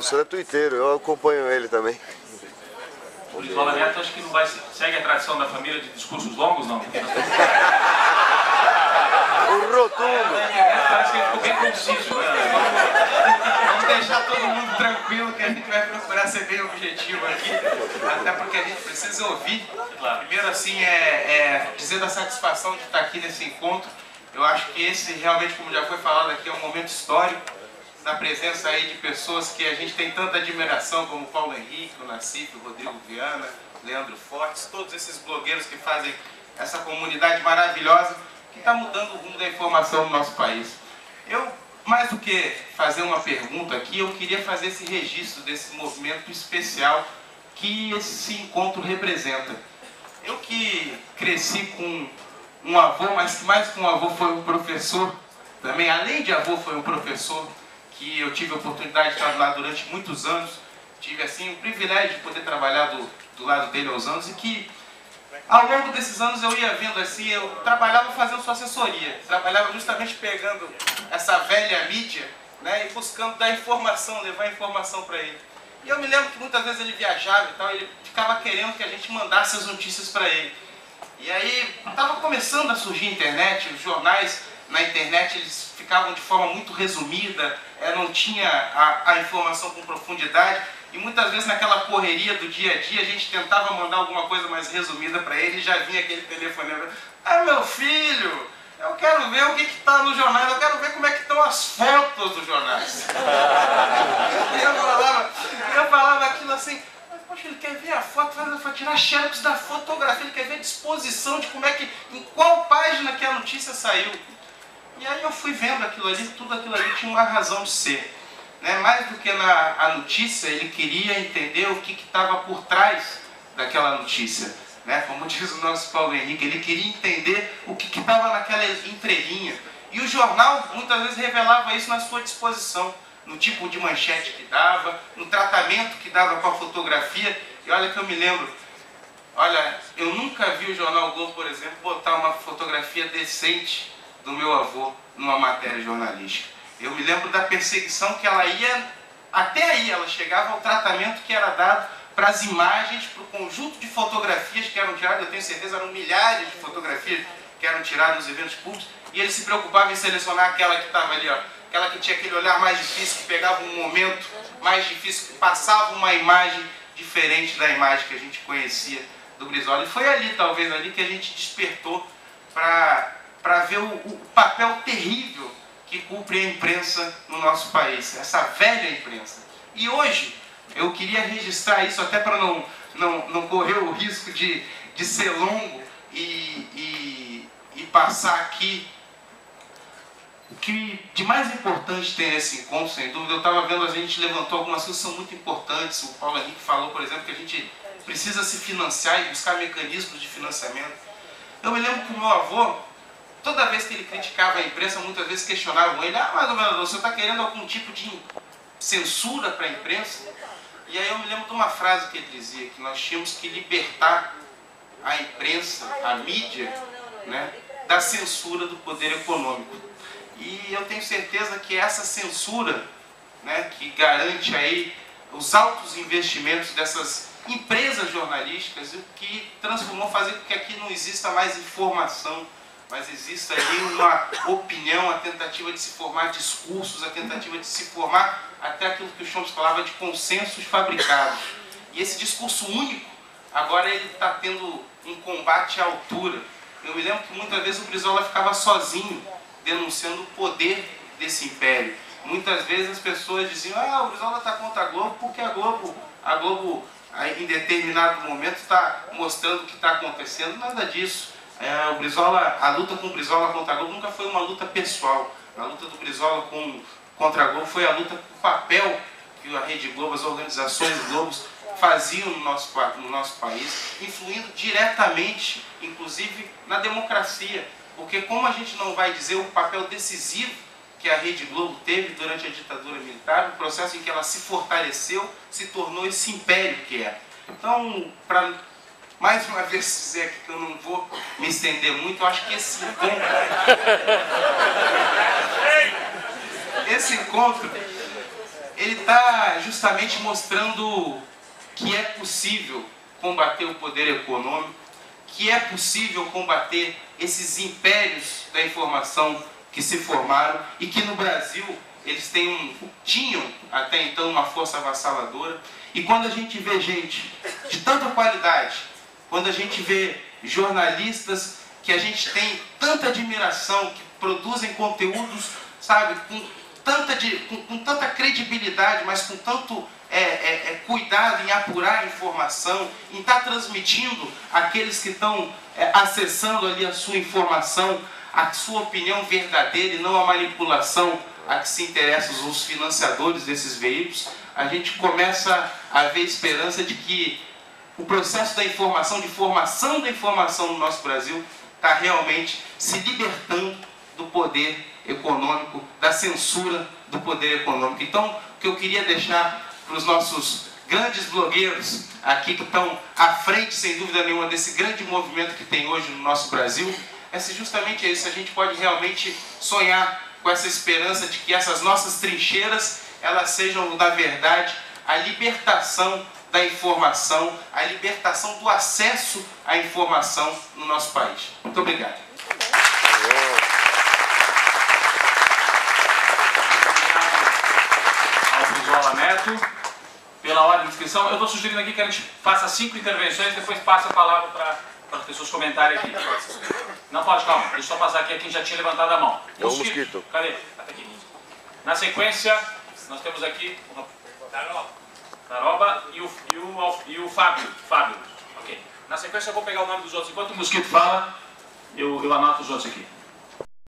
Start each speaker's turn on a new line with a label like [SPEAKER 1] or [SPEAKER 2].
[SPEAKER 1] professor é tuiteiro, eu acompanho ele também.
[SPEAKER 2] O Brizola Neto acho que não vai... Segue a tradição da família de discursos longos, não?
[SPEAKER 1] O rotundo!
[SPEAKER 2] Parece que ele ficou bem conciso, né?
[SPEAKER 3] Vamos deixar todo mundo tranquilo que a gente vai procurar ser bem objetivo aqui, até porque a gente precisa ouvir. Primeiro, assim, dizer da satisfação de estar aqui nesse encontro. Eu acho que esse, realmente, como já foi falado aqui, é um momento histórico, na presença aí de pessoas que a gente tem tanta admiração, como Paulo Henrique, o Nassif, o Rodrigo Viana, Leandro Fortes, todos esses blogueiros que fazem essa comunidade maravilhosa que está mudando o rumo da informação no nosso país. Eu, mais do que fazer uma pergunta aqui, eu queria fazer esse registro desse movimento especial que esse encontro representa. Eu que cresci com um avô, mas que mais que um avô foi um professor, também além de avô foi um professor, que eu tive a oportunidade de estar lá durante muitos anos, tive assim o privilégio de poder trabalhar do lado dele aos anos, e que ao longo desses anos eu ia vendo assim, eu trabalhava fazendo sua assessoria, trabalhava justamente pegando essa velha mídia, né, e buscando dar informação, levar informação para ele. E eu me lembro que muitas vezes ele viajava e tal, ele ficava querendo que a gente mandasse as notícias para ele. E aí estava começando a surgir a internet, os jornais na internet eles ficavam de forma muito resumida, não tinha a informação com profundidade, e muitas vezes naquela correria do dia a dia a gente tentava mandar alguma coisa mais resumida para ele e já vinha aquele telefonema: ah, meu filho, eu quero ver o que está nos jornais, eu quero ver como é que estão as fotos dos jornais. eu falava aquilo assim: poxa, ele quer ver a foto, vai tirar xerox da fotografia, ele quer ver a disposição de como é que, em qual página que a notícia saiu. E aí eu fui vendo aquilo ali, tudo aquilo ali tinha uma razão de ser. Né? Mais do que a notícia, ele queria entender o que estava por trás daquela notícia. Né? Como diz o nosso Paulo Henrique, ele queria entender o que estava naquela entrelinha. E o jornal muitas vezes revelava isso na sua disposição, no tipo de manchete que dava, no tratamento que dava com a fotografia. E olha que eu me lembro, olha, eu nunca vi o Jornal o Globo, por exemplo, botar uma fotografia decente do meu avô numa matéria jornalística. Eu me lembro da perseguição que ela ia, até aí ela chegava ao tratamento que era dado para as imagens, para o conjunto de fotografias que eram tiradas. Eu tenho certeza eram milhares de fotografias que eram tiradas nos eventos públicos, e ele se preocupava em selecionar aquela que estava ali, ó, aquela que tinha aquele olhar mais difícil, que pegava um momento mais difícil, que passava uma imagem diferente da imagem que a gente conhecia do Brizola. E foi ali, talvez ali, que a gente despertou para ver o papel terrível que cumpre a imprensa no nosso país, essa velha imprensa. E hoje, eu queria registrar isso até para não correr o risco de ser longo e passar aqui o que de mais importante tem nesse encontro, sem dúvida. Eu estava vendo, a gente levantou algumas coisas que são muito importantes. O Paulo Henrique falou, por exemplo, que a gente precisa se financiar e buscar mecanismos de financiamento. Eu me lembro que o meu avô, toda vez que ele criticava a imprensa, muitas vezes questionavam ele: ah, mas governador, você está querendo algum tipo de censura para a imprensa? E aí eu me lembro de uma frase que ele dizia, que nós tínhamos que libertar a imprensa, a mídia, né, da censura do poder econômico. E eu tenho certeza que essa censura, né, que garante aí os altos investimentos dessas empresas jornalísticas, o que transformou, fazer com que aqui não exista mais informação, mas exista ali uma opinião, a tentativa de se formar discursos, a tentativa de se formar até aquilo que o Chomsky falava de consensos fabricados. E esse discurso único, agora ele está tendo um combate à altura. Eu me lembro que muitas vezes o Brizola ficava sozinho, denunciando o poder desse império. Muitas vezes as pessoas diziam: ah, o Brizola está contra a Globo porque a Globo em determinado momento está mostrando o que está acontecendo. Nada disso. O Brizola, a luta com o Brizola contra a Globo nunca foi uma luta pessoal. A luta do Brizola contra a Globo foi a luta com o papel que a Rede Globo, as organizações Globos faziam no nosso país, influindo diretamente, inclusive, na democracia. Porque como a gente não vai dizer o papel decisivo que a Rede Globo teve durante a ditadura militar, o processo em que ela se fortaleceu, se tornou esse império que é. Então, para mais uma vez dizer aqui que eu não vou me estender muito, eu acho que esse encontro ele está justamente mostrando que é possível combater o poder econômico, que é possível combater esses impérios da informação que se formaram e que no Brasil eles tinham até então uma força avassaladora. E quando a gente vê gente de tanta qualidade, quando a gente vê jornalistas que a gente tem tanta admiração, que produzem conteúdos, sabe, com tanta credibilidade, mas com tanto cuidado em apurar a informação, em estar transmitindo àqueles que estão acessando ali a sua informação, a sua opinião verdadeira e não a manipulação a que se interessam os financiadores desses veículos, a gente começa a ver esperança de que o processo da informação, de formação da informação no nosso Brasil, está realmente se libertando do poder econômico, da censura do poder econômico. Então, o que eu queria deixar para os nossos grandes blogueiros aqui que estão à frente, sem dúvida nenhuma, desse grande movimento que tem hoje no nosso Brasil, é justamente isso. A gente pode realmente sonhar com essa esperança de que essas nossas trincheiras, elas sejam, na verdade, a libertação da informação, a libertação do acesso à informação no nosso país. Muito obrigado.
[SPEAKER 2] Brizola Neto, pela ordem de inscrição. Eu estou sugerindo aqui que a gente faça 5 intervenções, depois passe a palavra para as pessoas comentarem aqui. Não pode, calma, deixa eu só passar aqui a quem já tinha levantado a mão.
[SPEAKER 1] É o Mosquito.
[SPEAKER 2] Cadê? Até aqui. Na sequência, nós temos aqui o Taroba e o Fábio. Ok. Na sequência eu vou pegar o nome dos outros. Enquanto o Mosquito fala, eu anoto os outros aqui.